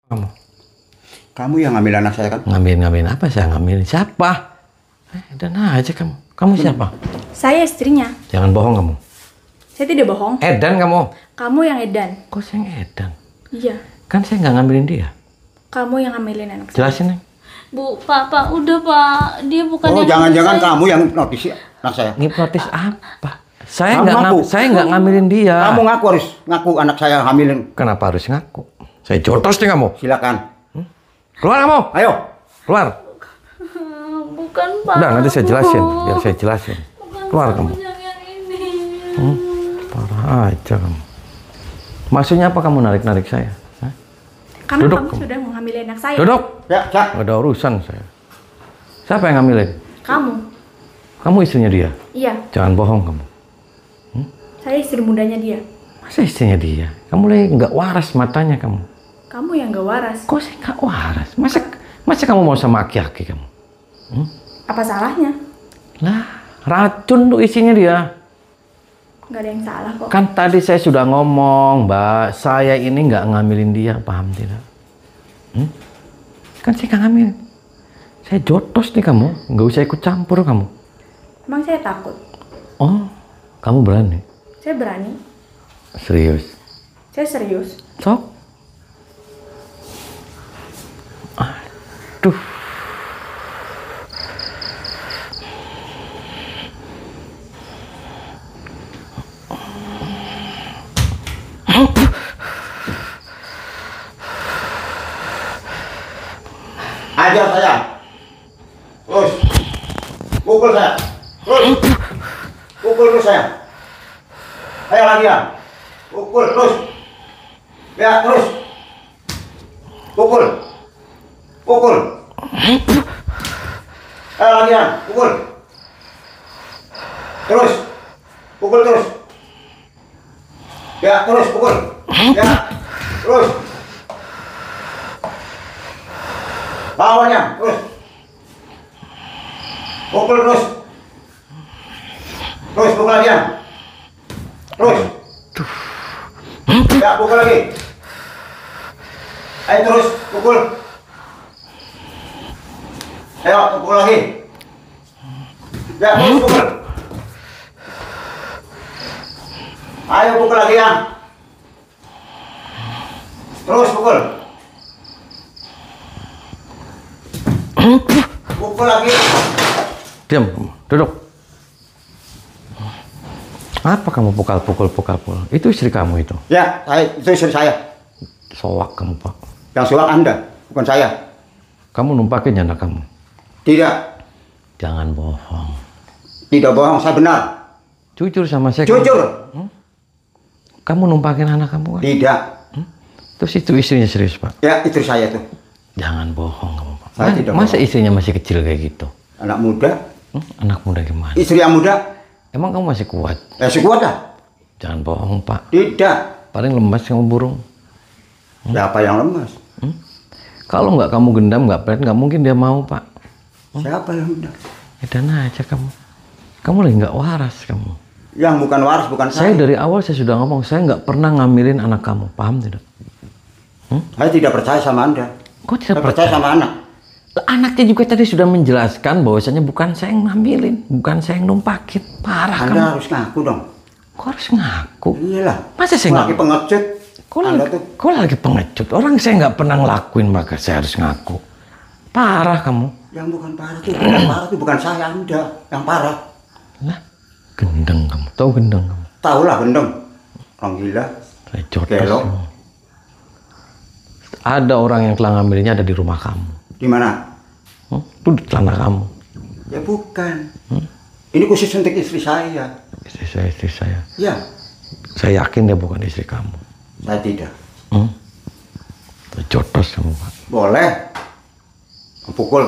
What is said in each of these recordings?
Kamu. Kamu yang ngambil anak saya kan? Ngambilin apa saya ngambilin? Siapa? Dan aja kamu. Kamu siapa? Saya istrinya. Jangan bohong kamu. Saya tidak bohong. Edan kamu. Kamu yang edan. Kok saya yang edan? Iya. Kan saya nggak ngambilin dia. Kamu yang ngambilin anak saya. Jelasin nih. Bu, Pak, udah Pak. Dia bukan. Oh, jangan-jangan kamu yang notis anak saya. Ngipnotis apa? Saya Kamu nggak ngambilin dia. Kamu harus ngaku anak saya hamilin. Kenapa harus ngaku? Saya jotos nih kamu. Silakan. Keluar kamu. Ayo. Keluar. Bukan Pak. Udah nanti saya jelasin. Biar saya jelasin. Keluar kamu. Yang ini. Parah aja kamu. Maksudnya apa kamu narik-narik saya? Hah? Karena Duduk. kamu sudah mengambil anak saya. Duduk. Ya, Cak. Gak ada urusan saya. Siapa yang ngambilin? Kamu. Kamu istrinya dia? Iya. Jangan bohong kamu. Saya istri mudanya dia. Masa istrinya dia? Kamu lagi nggak waras matanya kamu. Kamu yang gak waras. Kok saya nggak waras? Masa kamu mau sama aki-aki kamu? Apa salahnya? Lah, racun tuh isinya dia. Gak ada yang salah kok. Kan tadi saya sudah ngomong, Mbak, saya ini nggak ngambilin dia, paham tidak? Kan saya nggak ngambil. Saya jotos nih kamu, nggak usah ikut campur kamu. Emang saya takut? Oh, kamu berani? Saya berani. Serius? Saya serius. Sok? Aduh. Ajar saya. Terus. Pukul saya. Terus. Pukul terus saya. Ayo lagi ya. Pukul terus. Ya, terus. Pukul. Pukul. Ayo lagi ya. Pukul. Terus. Pukul terus. Ya, terus pukul. Ya. Terus. Lawannya, terus. Pukul terus. Terus pukul lagi ya. Terus. Ya, pukul lagi. Ayo terus, pukul. Ayo, pukul lagi. Ya, terus pukul. Ayo pukul lagi ya. Terus pukul. Pukul lagi. Diam, duduk. Apa kamu pukul? Itu istri kamu itu? Ya, itu istri saya. Soak kamu, Pak. Yang suap Anda, bukan saya. Kamu numpakin anak kamu? Tidak. Jangan bohong. Tidak bohong, saya benar. Jujur sama saya. Jujur. Kamu numpakin anak kamu kan? Tidak. Terus itu istrinya serius, Pak? Ya, istri saya tuh. Jangan bohong kamu, Pak. Saya tidak Masa bohong. istrinya masih kecil kayak gitu? Anak muda. Anak muda gimana? Istri yang muda. Emang kamu masih kuat? Ya, si kuat dah. Jangan bohong, Pak. Tidak. Paling lemas kamu burung. Siapa yang lemas? Kalau nggak kamu gendam, nggak mungkin dia mau, Pak. Siapa yang muda? Edan aja kamu. Kamu lagi nggak waras kamu. Yang bukan waras, bukan Saya saya. dari awal saya sudah ngomong, saya nggak pernah ngambilin anak kamu, paham tidak? Saya tidak percaya sama Anda. Kok tidak Saya percaya sama anak. Anaknya juga tadi sudah menjelaskan bahwasanya bukan saya yang ngambilin, bukan saya yang numpakin. Parah Anda kamu. harus ngaku dong. Kok harus ngaku? Iyalah. Masa saya Lagi nggak? pengecut. Anda tuh. Kok lagi pengecut? Orang saya nggak pernah ngelakuin maka saya harus ngaku. Parah kamu. Yang bukan parah tuh, bukan parah tuh bukan saya, Anda yang parah. Lah, gendeng kamu. Tahu gendeng kamu? Tahu lah gendeng. Orang gila. Saya jotos Gelok. kamu. Ada orang yang telah ngambilnya ada di rumah kamu. Di mana? Itu di celana kamu. Ya bukan. Ini khusus untuk istri saya. Istri saya. Ya, Saya yakin dia bukan istri kamu. saya tidak. Jotos kamu, Pak. Boleh. Pukul.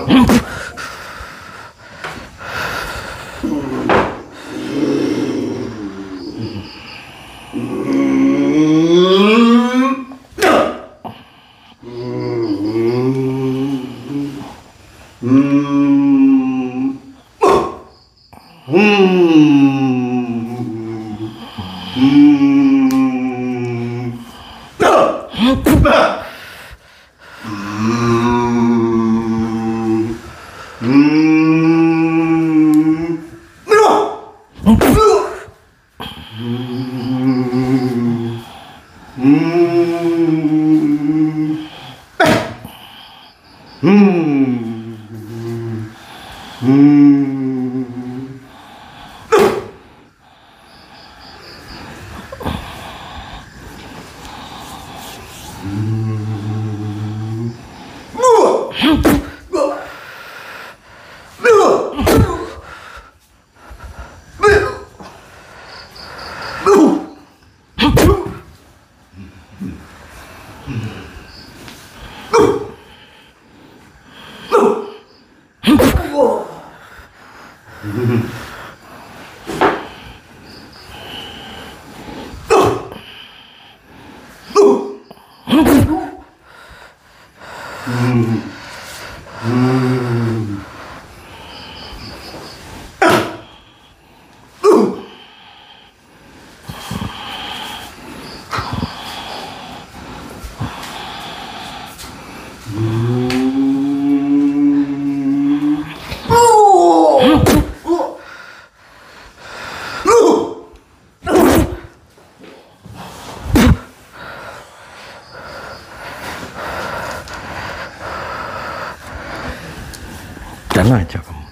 Edan aja kamu.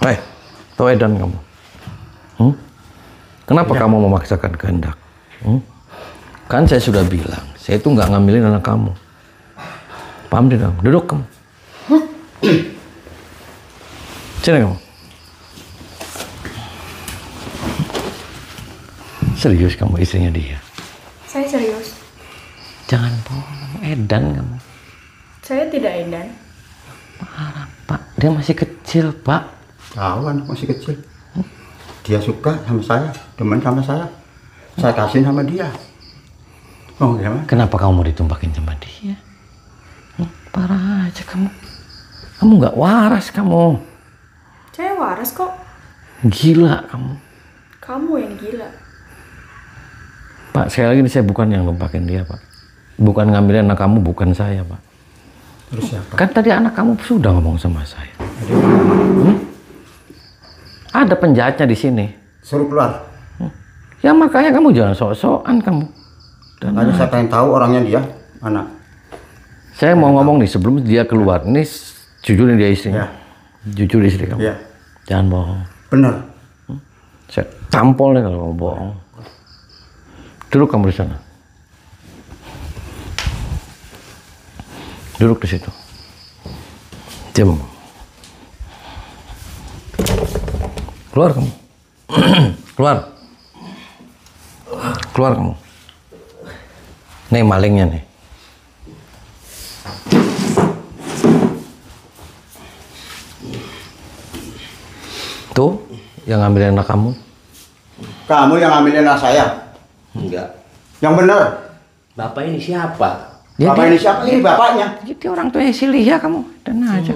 Hei, tau edan kamu? Kenapa kamu memaksakan kehendak? Kan saya sudah bilang, saya itu nggak ngambilin anak kamu. Paham tidak kamu? Duduk kamu. Sini kamu. Serius kamu istrinya dia? Saya serius. Jangan bohong, edan kamu. Saya tidak edan. Parah, Pak. Dia masih kecil, Pak. Tahu anak masih kecil. Dia suka sama saya, demen sama saya. Saya kasih sama dia. Oh, gimana? Kenapa kamu mau ditumpakin sama dia? Parah aja kamu. Kamu nggak waras kamu. Saya waras kok. Gila kamu. Kamu yang gila. Pak, sekali lagi saya bukan yang numpakin dia, Pak. Bukan ngambilin anak kamu, bukan saya, Pak. Terus siapa? Kan tadi anak kamu sudah ngomong sama saya. Ada penjahatnya di sini. Suruh keluar. Ya makanya kamu jangan sok-sokan kamu. Makanya saya pengen tahu orangnya dia, anak. Saya mau ngomong nih sebelum dia keluar. Ini jujur nih dia istrinya. Ya. Jujur istri kamu. Ya. Jangan bohong. Benar. Saya tampol deh kalau kamu bohong. Duduk kamu di sana. Duduk di situ. Diam. Keluar kamu. Keluar. Keluar kamu. Nih malingnya nih. Tuh, yang ngambilin anak kamu. Kamu yang ngambilin anak saya? Enggak. Yang benar. Bapak ini siapa? Bapak ini siapa? Ini bapaknya. Jadi orang tuanya si Lia kamu. Dan aja.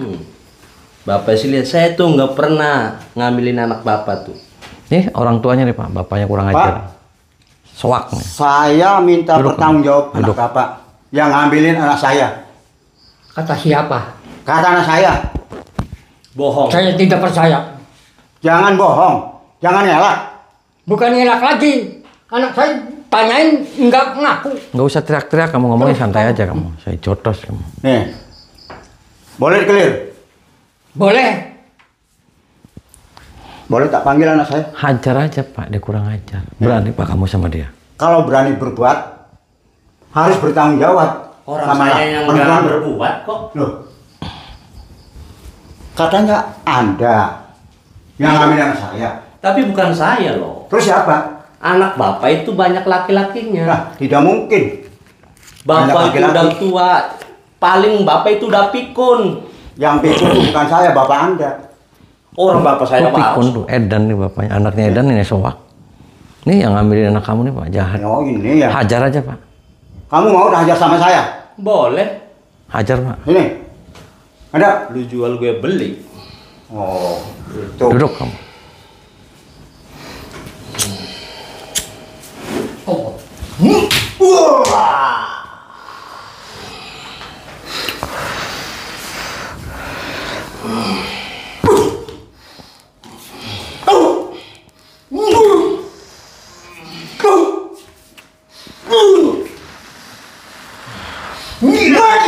Bapak sih lihat saya tuh nggak pernah ngambilin anak bapak tuh. Nih orang tuanya nih Pak. Bapaknya kurang Pak. ajar. Soak nih. Saya minta Duduk, bertanggung jawab anak duduk. bapak yang ngambilin anak saya. Kata siapa? Kata anak saya. Bohong. Saya tidak percaya. Jangan bohong. Jangan ngelak. Bukan ngelak lagi. Anak saya tanyain enggak ngaku. Nggak usah teriak-teriak kamu ngomongnya santai aja kamu. Saya jotos kamu. Nih. Boleh clear? Boleh. Boleh tak panggil anak saya? Hajar aja Pak. Dia kurang ajar. Berani Pak kamu sama dia. Kalau berani berbuat, harus bertanggung jawab. Orang sama saya yang perempuan. nggak berbuat kok. Loh. Katanya Anda yang ngambil anak saya. Tapi bukan saya loh. Terus siapa? Anak bapak itu banyak laki-lakinya. Nah, tidak mungkin. banyak Bapak itu laki-laki. udah tua. Paling bapak itu udah pikun. Yang pikun itu bukan saya, bapak Anda. Orang bapak saya Oh, pikun palsu. tuh. Edan nih bapaknya. Anaknya Edan ini soak. Nih yang ngambilin anak kamu nih Pak. Jahat. Oh ini ya. Hajar aja Pak. Kamu mau hajar sama saya? Boleh. Iya. Hajar Pak. Ini. Ada? Lu jual gue beli. Oh, itu. Duduk kamu.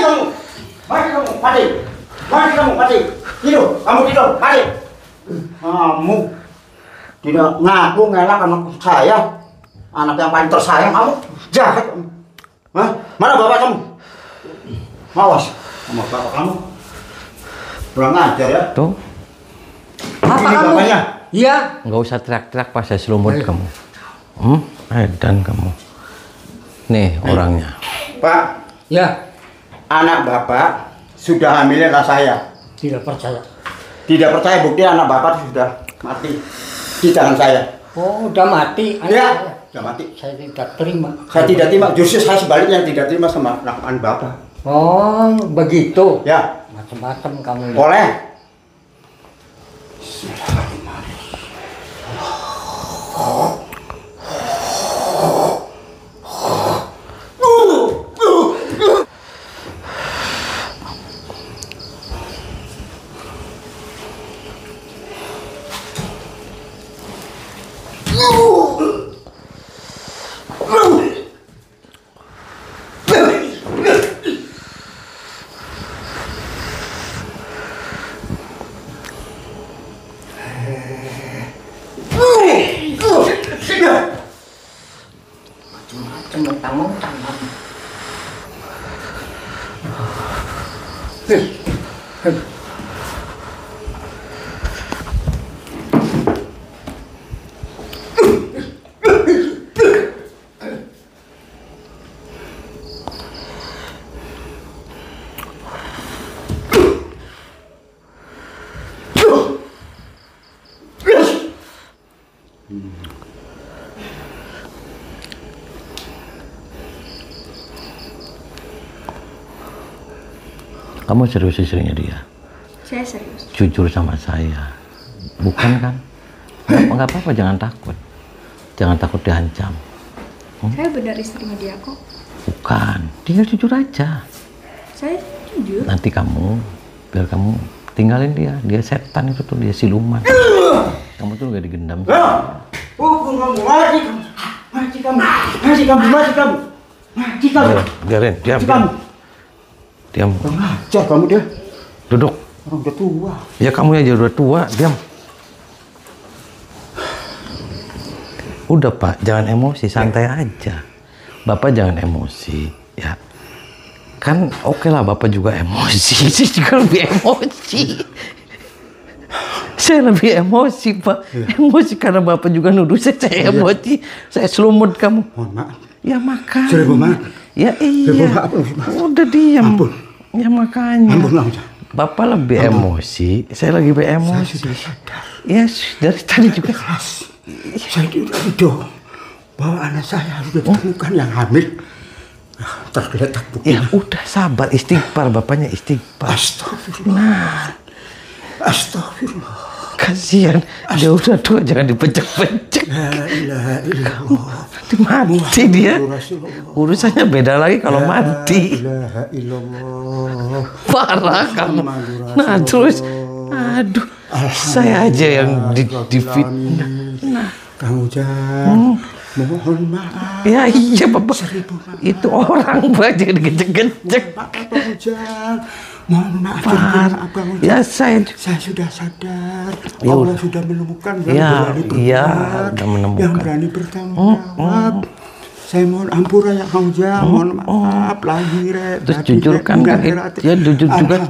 kamu. Mati kamu, mati. Mati kamu, mati. Tidur, kamu tidur, mati. Kamu tidak ngaku ngelak anak saya. Anak yang paling tersayang kamu. Jahat kamu. Hah? Mana bapak kamu? Awas sama bapak kamu. Kurang ajar ya. Tuh, Apa Ini kamu? bapaknya. Iya. nggak usah teriak-teriak pas saya selumut kamu. Dan kamu. Nih orangnya. Pak, Ya. anak bapak sudah hamilin saya. Tidak percaya. Tidak percaya bukti anak bapak sudah mati di tangan saya. Oh, udah mati. Anak Ya, saya. sudah mati. Saya tidak terima. Saya tidak terima, justru saya sebaliknya tidak terima sama lakukan bapak. Oh, begitu. Ya, Macam-macam kamu. Ya. boleh. Mentang-mentang. Kamu serius istrinya dia? Saya serius. Jujur sama saya. Bukan kan? Nggak apa-apa, jangan takut. Jangan takut diancam. Saya benar istrinya dia kok. Bukan, tinggal jujur aja. Saya jujur. Nanti biar kamu tinggalin dia. Dia setan itu tuh, dia siluman. Kamu tuh gak digendam. Hukum kamu, mati kamu. Mati kamu. Mati kamu, mati kamu. Mati kamu. Biarin, diam. Mati kamu. Diam. Kurang ajar kamu dia. Duduk. Orang udah tua. Ya kamu aja udah tua, diam. Udah Pak, jangan emosi, santai aja. Bapak jangan emosi, ya. Kan oke lah Bapak juga emosi, saya juga lebih emosi. Saya lebih emosi Pak, emosi karena Bapak juga nuduh saya emosi. Saya selumut kamu. Mohon maaf. Ya makanya. Seribu maaf. Ya iya. Maaf. Udah diam. Ampun. Ya makanya. Ampun, ampun. Bapak lebih emosi, saya lagi emosi. Ya dari tadi juga. Saya tidak ridho bahwa anak saya sudah ditemukan yang hamil. Tergeletak Ya buktinya. udah sabar, istighfar, bapaknya istighfar. Astagfirullah. Astagfirullah. Kasihan, dia udah tua, jangan dipecek-pecek. La ilaha illallah. Mati dia. Rasulullah. Urusannya beda lagi kalau mati. La ilaha illallah. Parah kamu. Nah terus, aduh, saya aja yang difitnah. Nah, Kang Ujang, mohon maaf. ya iya Bapak. Itu orang Pak, jangan digecek-gecek. Maaf Kang Ujang. Mohon maaf. Parah. Kang Ujang. Ya saya sudah sadar. Ya Allah udah. sudah menemukan Ya, yang berani berbuat, iya, udah menemukan. yang berani bertanggung jawab. Saya mohon ampura ya Kang Ujang, mohon maaf lahir. terus jujur kan, ya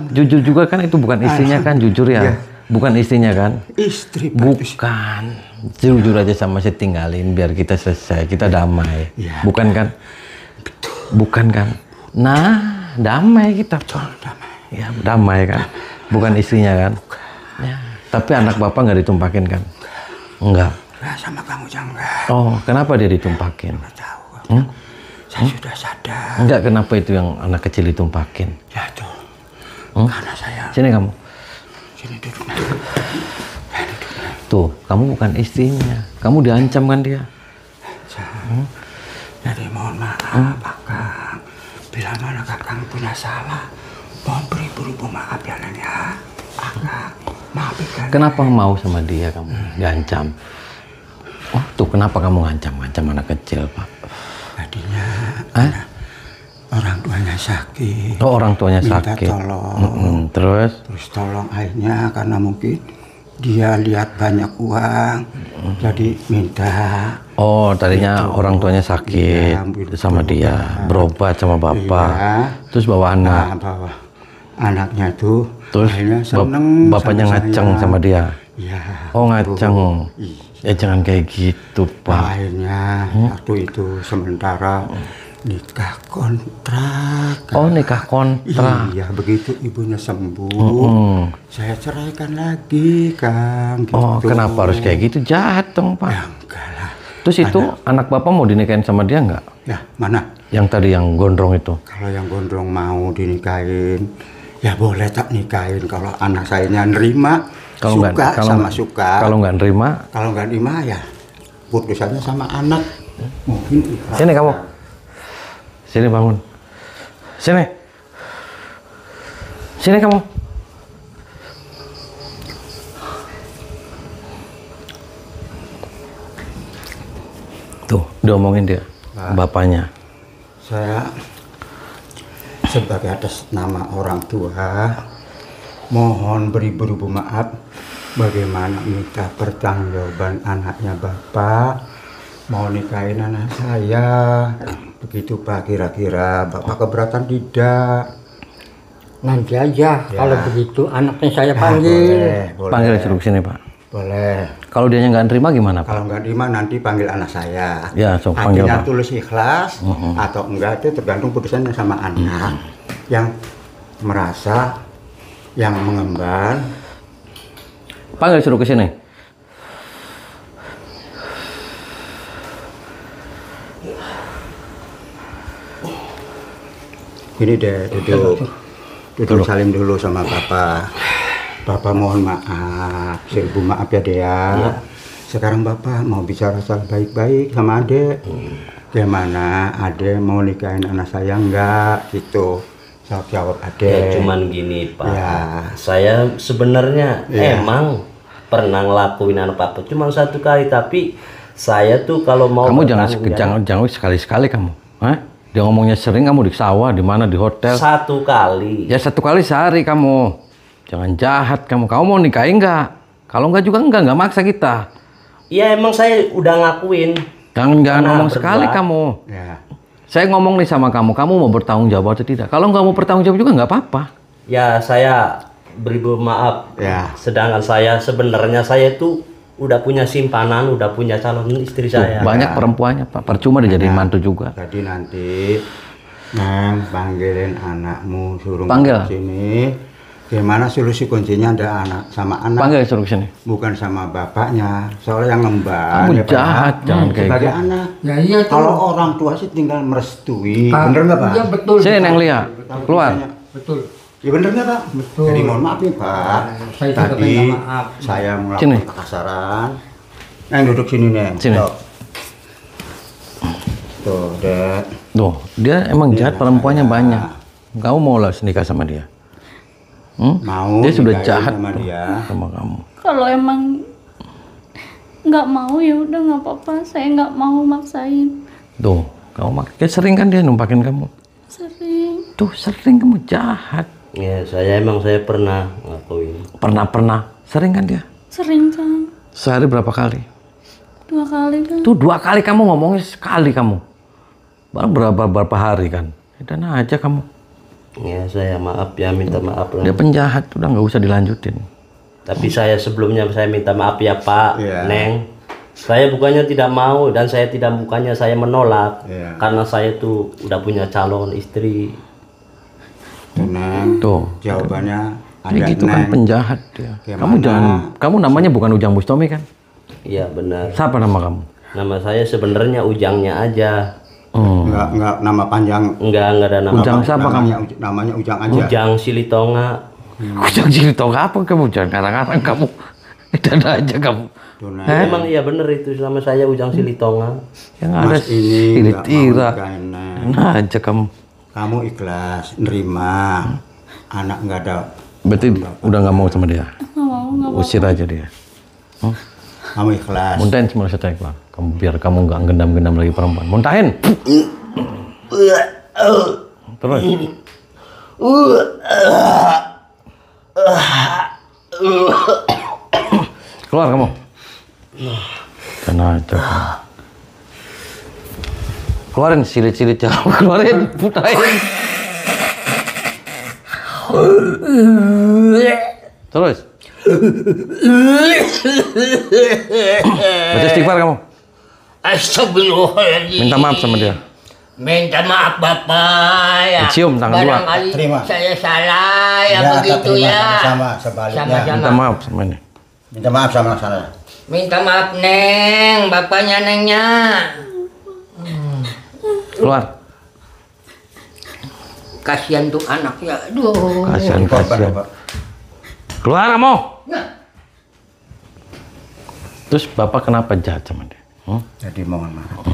jujur juga kan itu bukan istrinya kan, jujur ya. Iya. Bukan istrinya kan? Istri Pak. Bukan. Jujur aja sama saya, tinggalin biar kita selesai, kita damai. Iya. Bukan kan? Bukan kan? Nah, damai kita. Damai. Ya, damai kan? Bukan istrinya kan? Ya. Tapi anak Bapak nggak ditumpakin kan? Enggak. Nah, sama Kang Ujang enggak. Oh, kenapa dia ditumpakin? Tahu. Saya sudah sadar. Enggak, kenapa itu yang anak kecil ditumpakin? Ya tuh. Karena saya Sini kamu. sini duduk. Tuh, kamu bukan istrinya. Kamu diancam kan dia? Jadi mohon maaf, Kakang. Bila mana Kakang punya salah, mohon beribu-ribu maaf ya Neng ya. Kakang, maafkan. Kenapa mau sama dia kamu diancam? Oh, tuh kenapa kamu ngancam anak kecil, Pak? Tadinya Hah? orang tuanya sakit. Oh, orang tuanya Minta sakit. tolong. Terus? Terus tolong akhirnya karena mungkin dia lihat banyak uang, jadi minta. Oh, tadinya orang tuanya sakit Iya, sama dia, berobat sama bapak. Iya. Terus bawa anak. Nah, bawa anaknya tuh. Terus akhirnya seneng bapaknya sama ngaceng saya. sama dia. Iya. Oh, ngaceng. Iya. Ya jangan kayak gitu, Pak. Akhirnya waktu itu sementara nikah kontrak. Oh, nikah kontrak. Iya, begitu ibunya sembuh, saya ceraikan lagi, Kang. Gitu. Oh, kenapa harus kayak gitu? Jahat dong, Pak. Ya enggak lah. Terus itu anak bapak mau dinikahin sama dia nggak? Ya, mana? Yang tadi yang gondrong itu. Kalau yang gondrong mau dinikahin, ya boleh tak nikahin. Kalau anak saya nerima, suka. Kalau nggak nerima, Kalau nggak nerima ya putusannya sama anak. Mungkin ikhlas. sini kamu. Sini bangun. Sini. Sini kamu. Tuh, diomongin dia, bapaknya. Saya sebagai atas nama orang tua mohon beribu-ribu maaf bagaimana minta pertanggungjawaban anaknya Bapak mau nikahin anak saya. Begitu Pak, kira-kira Bapak keberatan tidak? Nanti aja Ya. kalau begitu anaknya saya Ya, panggil. boleh. Panggil suruh ke sini, Pak. Boleh. Kalau dia nggak nerima gimana, Pak? Kalau nggak terima nanti panggil anak saya. Ya, so panggil, Artinya Pak. tulis ikhlas atau enggak itu tergantung putusannya sama anak yang merasa, yang mengemban. Panggil suruh ke sini. Gini deh, duduk salim dulu sama Bapak. Bapak mohon maaf, seribu maaf ya Dea. Sekarang Bapak mau bicara soal baik-baik sama Ade. Gimana Ade mau nikahin anak saya enggak gitu? Jawab Ade. Ya cuman gini Pak, Ya. saya sebenarnya Ya. emang pernah ngelakuin anak Papa cuma satu kali, tapi saya tuh kalau mau Kamu jangan bertanggung jangan sekali-sekali kamu. Hah? Dia ngomongnya sering, kamu di sawah, di mana, di hotel. satu kali. Ya 1 kali sehari kamu. Jangan jahat kamu. Kamu mau nikahin nggak? Kalau nggak juga nggak maksa kita. Ya emang saya udah ngakuin. Jangan Pernah ngomong berdua. sekali kamu. Ya. Saya ngomong nih sama kamu mau bertanggung jawab atau tidak? Kalau nggak mau bertanggung jawab juga nggak apa-apa. Ya saya beribu maaf. Ya. Sedangkan saya sebenarnya saya tuh udah punya simpanan, udah punya calon istri saya. Banyak perempuannya Pak. Percuma dijadiin mantu juga. Jadi nanti Neng panggilin anakmu, suruh Panggil. ke sini. Gimana solusi kuncinya ada anak sama anak, Panggil suruh ke sini. bukan sama bapaknya. Soalnya yang ngemban. Kamu ya, Pak. jahat, jangan kayak sebagai gitu. anak. Ya iya tuh. Kalau orang tua sih tinggal merestui, Pak. bener nggak Pak? Iya betul. Sini Neng Lia, keluar. Betul. Ya bener nggak Pak? Betul. Jadi mohon maaf nih Pak. Saya juga Tadi minta maaf. saya Sini. melakukan kekasaran. Neng duduk sini Neng. Sini. Tuh, Dek. Tuh, dia emang jahat, perempuannya banyak. Kamu mau lah nikah sama dia? Mau Dia sudah nikahin jahat sama tuh dia. sama kamu. Kalau emang nggak mau ya udah nggak apa-apa. Saya nggak mau maksain. Tuh, kamu sering kan dia numpakin kamu. Sering. Tuh, sering kamu jahat. Ya saya pernah ngakuin. Pernah. Sering kan dia? Sering Kang. Sehari berapa kali? 2 kali Kang. Tuh 2 kali kamu ngomongnya, sekali kamu. Baru berapa hari kan? Dan aja kamu. Ya saya maaf ya, minta maaf lah. Dia penjahat, udah nggak usah dilanjutin. Tapi saya sebelumnya saya minta maaf ya Pak, Iya. Neng. Saya bukannya tidak mau dan saya tidak bukannya saya menolak. Iya. Karena saya tuh udah punya calon istri. Tuh, Neng. Tuh. Jawabannya ada Jadi gitu kan Neng. penjahat dia. Gimana? Kamu namanya bukan Ujang Bustomi kan? Iya benar. Siapa nama kamu? Nama saya sebenarnya Ujangnya aja. Enggak nama panjang. Enggak ada nama. Ujang siapa kamu? Namanya Ujang aja. Ujang Silitonga. Ujang cerita apa kamu? Jangan karang-karang kamu. Dan aja kamu. Tuh, Neng. Emang iya bener itu nama saya Ujang Silitonga. Yang ada Mas ini nggak mau tira. nikahin, Neng. Nah aja kamu. Kamu ikhlas nerima anak nggak ada. Berarti udah nggak mau sama dia. Nggak mau, nggak mau. Usir aja dia. Kamu ikhlas. Muntahin semua saya keluar. Kamu biar kamu nggak gendam-gendam lagi perempuan. Muntahin. Terus. Keluar kamu. Tenang aja. Keluarin silit-silit jalan. Keluarin, putarin. Terus. Baca istighfar kamu. Astagfirullahaladzim. Minta maaf sama dia. Minta maaf Bapak ya. Cium tangan dua. Barangkali Terima. saya salah ya, begitu terima ya. sama sebaliknya. Sama-sama. Minta maaf sama ini. Minta maaf sama saya. Minta maaf Neng, bapaknya Nengnya. Keluar. Kasihan tuh anak ya. Aduh. Kasihan. Bapak. Keluar kamu. Nah, Terus bapak kenapa jahat sama dia? Jadi mohon maaf.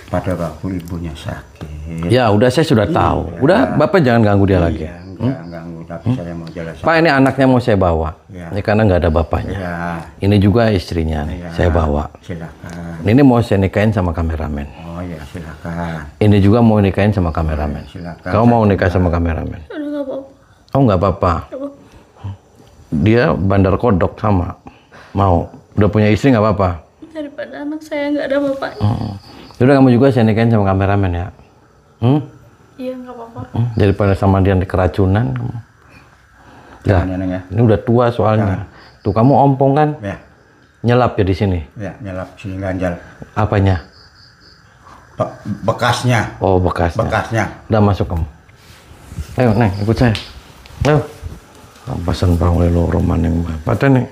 Pada waktu ibunya sakit. Ya udah saya sudah tahu. Udah bapak jangan ganggu dia lagi. Iya, enggak ganggu, tapi saya mau jelasin. Pak ini anaknya mau saya bawa. Ya. Ini karena nggak ada bapaknya. Ya, Ini juga istrinya nih. ya, Saya bawa. Silakan. Ini mau saya nikahin sama kameramen. Oh ya, silakan. Ini juga mau nikahin sama kameramen. Silakan. Kamu mau nikah sama kameramen? Udah nggak apa-apa. Oh nggak apa-apa. Dia bandar kodok sama. Mau. Udah punya istri nggak apa-apa. Daripada anak saya nggak ada bapaknya. Udah kamu juga saya nikahin sama kameramen ya. Iya nggak apa-apa. Daripada sama dia keracunan. Ya, Jangan ya, Neng, ya. ini udah tua soalnya. Tuh kamu ompong kan? Ya, Nyelap ya di sini. ya, nyelap sini ganjal. Apanya? Bekasnya. Oh bekasnya. Bekasnya. Udah masuk kamu. Ayo Neng ikut saya. Ayo. Pasan panggil lo roman yang pada nih.